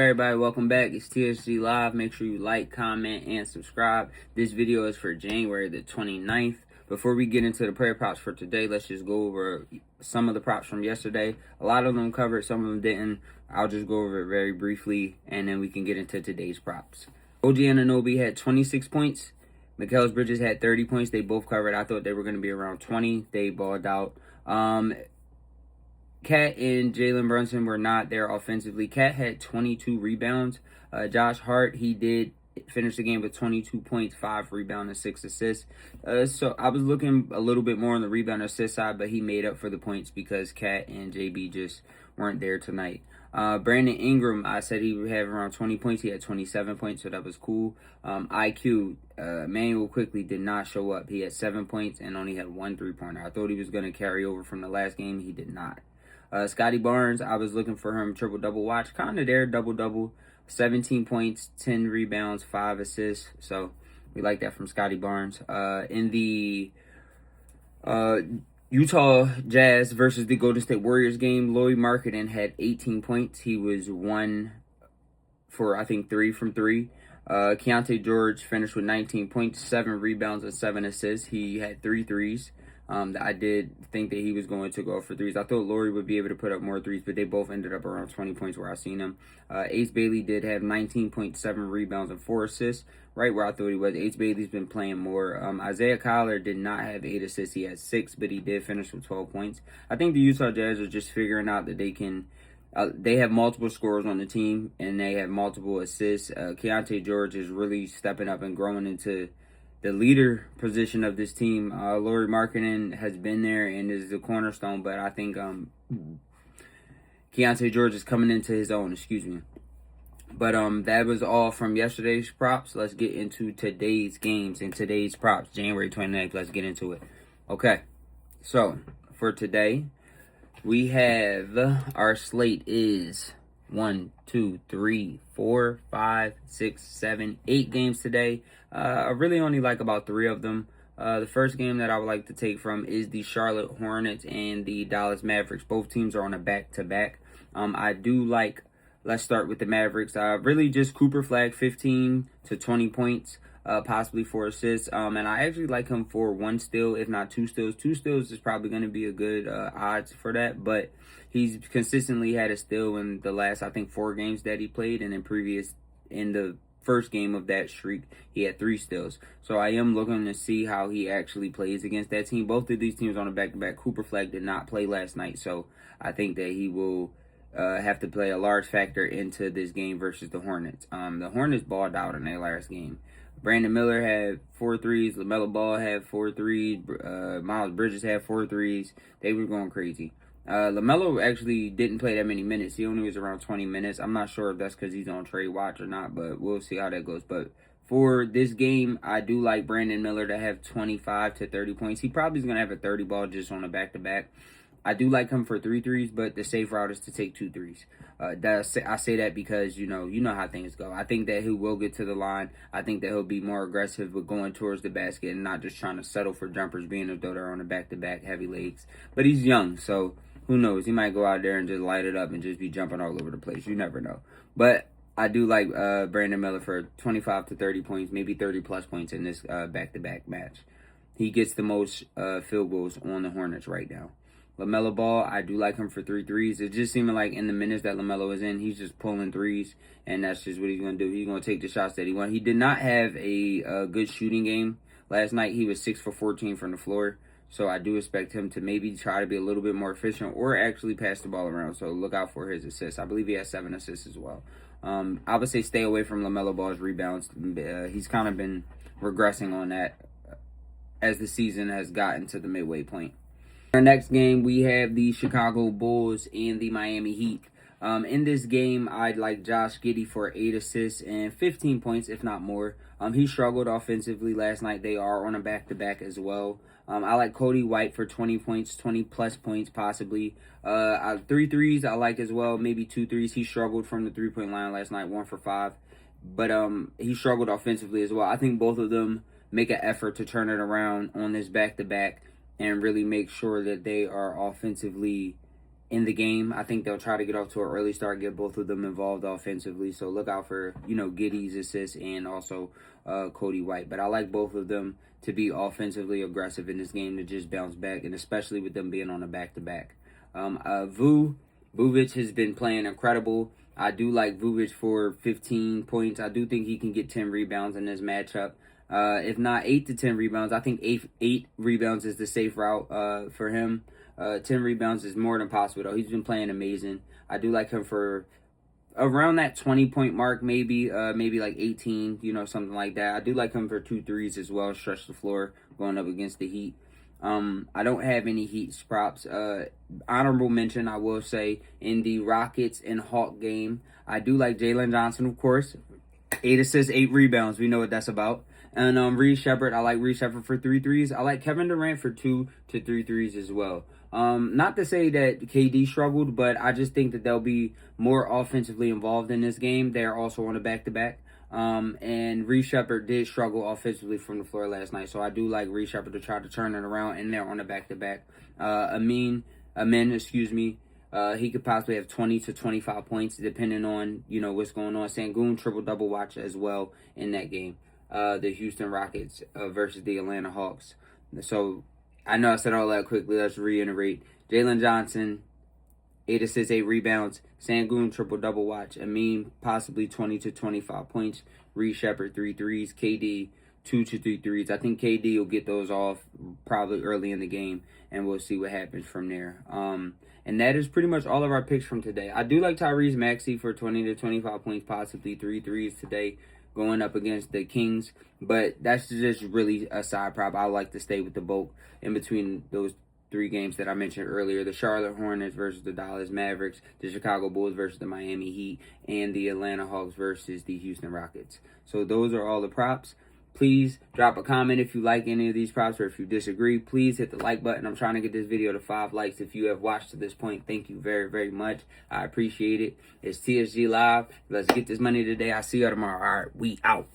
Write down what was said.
Everybody, welcome back. It's TSGLIVE. Make sure you like, comment, and subscribe. This video is for January the 29th. Before we get into the prayer props for today, let's just go over some of the props from yesterday. A lot of them covered, some of them didn't. I'll just go over it very briefly, and then we can get into today's props. OG Anunoby had 26 points. Mikal Bridges had 30 points. They both covered. I thought they were going to be around 20. They balled out. Cat and Jalen Brunson were not there offensively. Cat had 22 rebounds. Josh Hart, he did finish the game with 22 points, 5 rebounds, and 6 assists. So I was looking a little bit more on the rebound assist side, but he made up for the points because Cat and JB just weren't there tonight. Brandon Ingram, I said he would have around 20 points. He had 27 points, so that was cool. IQ, Manuel quickly did not show up. He had 7 points and only had 1 3-pointer. I thought he was going to carry over from the last game. He did not. Scotty Barnes, I was looking for him triple-double watch. Kind of there, double-double. 17 points, 10 rebounds, 5 assists. So we like that from Scotty Barnes. In the Utah Jazz versus the Golden State Warriors game, Lauri Markkanen had 18 points. He was 1 for, I think, 3 from 3. Keontae George finished with 19 points, 7 rebounds, and 7 assists. He had 3 threes. I did think that he was going to go for threes. I thought Lauri would be able to put up more threes, but they both ended up around 20 points where I seen him. Ace Bailey did have 19.7 rebounds and 4 assists, right where I thought he was. Ace Bailey's been playing more. Isaiah Kyler did not have 8 assists. He had 6, but he did finish with 12 points. I think the Utah Jazz are just figuring out that they can they have multiple scorers on the team, and they have multiple assists. Keontae George is really stepping up and growing into the leader position of this team. Lauri Markkanen has been there and is the cornerstone, but I think Keontae George is coming into his own, But that was all from yesterday's props. Let's get into today's games and today's props. January 29th, let's get into it. Okay, so for today, we have our slate is 1, 2, 3, 4, 5, 6, 7, 8 games today. I really only like about 3 of them. The first game that I would like to take from is the Charlotte Hornets and the Dallas Mavericks. Both teams are on a back-to-back. I do like, let's start with the Mavericks. Really just Cooper Flag, 15 to 20 points, possibly 4 assists. And I actually like him for 1 steal, if not 2 steals. 2 steals is probably going to be a good odds for that, but he's consistently had a steal in the last, I think, 4 games that he played, and in the first game of that streak, he had 3 steals. So I am looking to see how he actually plays against that team. Both of these teams on a back-to-back. Cooper Flag did not play last night, so I think that he will have to play a large factor into this game versus the Hornets. The Hornets balled out in their last game. Brandon Miller had 4 threes. LaMelo Ball had 4 threes. Miles Bridges had 4 threes. They were going crazy. LaMelo actually didn't play that many minutes. He only was around 20 minutes. I'm not sure if that's because he's on trade watch or not, but we'll see how that goes. But for this game, I do like Brandon Miller to have 25 to 30 points. He probably is going to have a 30 ball just on a back-to-back. I do like him for 3 threes, but the safe route is to take 2 threes. I say that because, you know how things go. I think that he will get to the line. I think that he'll be more aggressive with going towards the basket and not just trying to settle for jumpers, being as though they're on a back-to-back heavy legs. But he's young, so who knows? He might go out there and just light it up and just be jumping all over the place. You never know. But I do like Brandon Miller for 25 to 30 points, maybe 30-plus points in this back-to-back match. He gets the most field goals on the Hornets right now. LaMelo Ball, I do like him for 3 threes. It just seeming like in the minutes that LaMelo is in, he's just pulling threes, and that's just what he's going to do. He's going to take the shots that he wants. He did not have a good shooting game last night. He was 6 for 14 from the floor. So I do expect him to maybe try to be a little bit more efficient or actually pass the ball around. So look out for his assists. I believe he has 7 assists as well. I would say stay away from LaMelo Ball's rebounds. He's kind of been regressing on that as the season has gotten to the midway point. Our next game, we have the Chicago Bulls and the Miami Heat. In this game, I'd like Josh Giddey for 8 assists and 15 points, if not more. He struggled offensively last night. They are on a back-to-back as well. I like Cody White for 20 points, 20-plus points possibly. 3 threes I like as well, maybe 2 threes. He struggled from the three-point line last night, 1 for 5. But he struggled offensively as well. I think both of them make an effort to turn it around on this back-to-back and really make sure that they are offensively in the game. I think they'll try to get off to an early start, get both of them involved offensively. So look out for, Giddey's assists and also Cody White. But I like both of them to be offensively aggressive in this game, to just bounce back, and especially with them being on a back-to-back. Vujovic has been playing incredible. I do like Vujovic for 15 points. I do think he can get 10 rebounds in this matchup. If not 8 to 10 rebounds, I think eight rebounds is the safe route for him. 10 rebounds is more than possible, though. He's been playing amazing. I do like him for around that 20-point mark, maybe like 18, something like that. I do like him for 2 threes as well, stretch the floor, going up against the Heat. I don't have any Heat props. Honorable mention, I will say, in the Rockets and Hawk game, I do like Jalen Johnson, of course. 8 assists, 8 rebounds. We know what that's about. And Reed Shepherd, I like Reed Shepherd for 3 threes. I like Kevin Durant for 2 to 3 threes as well. Not to say that KD struggled, but I just think that they'll be more offensively involved in this game. They're also on a back-to-back. And Reed Shepherd did struggle offensively from the floor last night. So I do like Reed Shepherd to try to turn it around, and they're on a back-to-back. Amin, he could possibly have 20 to 25 points depending on, what's going on. Sengun triple-double watch as well in that game. The Houston Rockets versus the Atlanta Hawks. So I know I said all that quickly. Let's reiterate. Jalen Johnson, 8 assists, 8 rebounds. Sengun triple-double watch. Amin, possibly 20 to 25 points. Reed Shepherd, 3 threes. KD, 2 to 3 threes. I think KD will get those off probably early in the game, and we'll see what happens from there. And that is pretty much all of our picks from today. I do like Tyrese Maxey for 20 to 25 points, possibly 3 threes today, going up against the Kings. But that's just really a side prop. I like to stay with the bulk in between those 3 games that I mentioned earlier. The Charlotte Hornets versus the Dallas Mavericks, the Chicago Bulls versus the Miami Heat, and the Atlanta Hawks versus the Houston Rockets. So those are all the props. Please drop a comment if you like any of these props, or if you disagree. Please hit the like button. I'm trying to get this video to 5 likes. If you have watched to this point, thank you very, very much. I appreciate it. It's TSG Live. Let's get this money today. I'll see you tomorrow. All right, we out.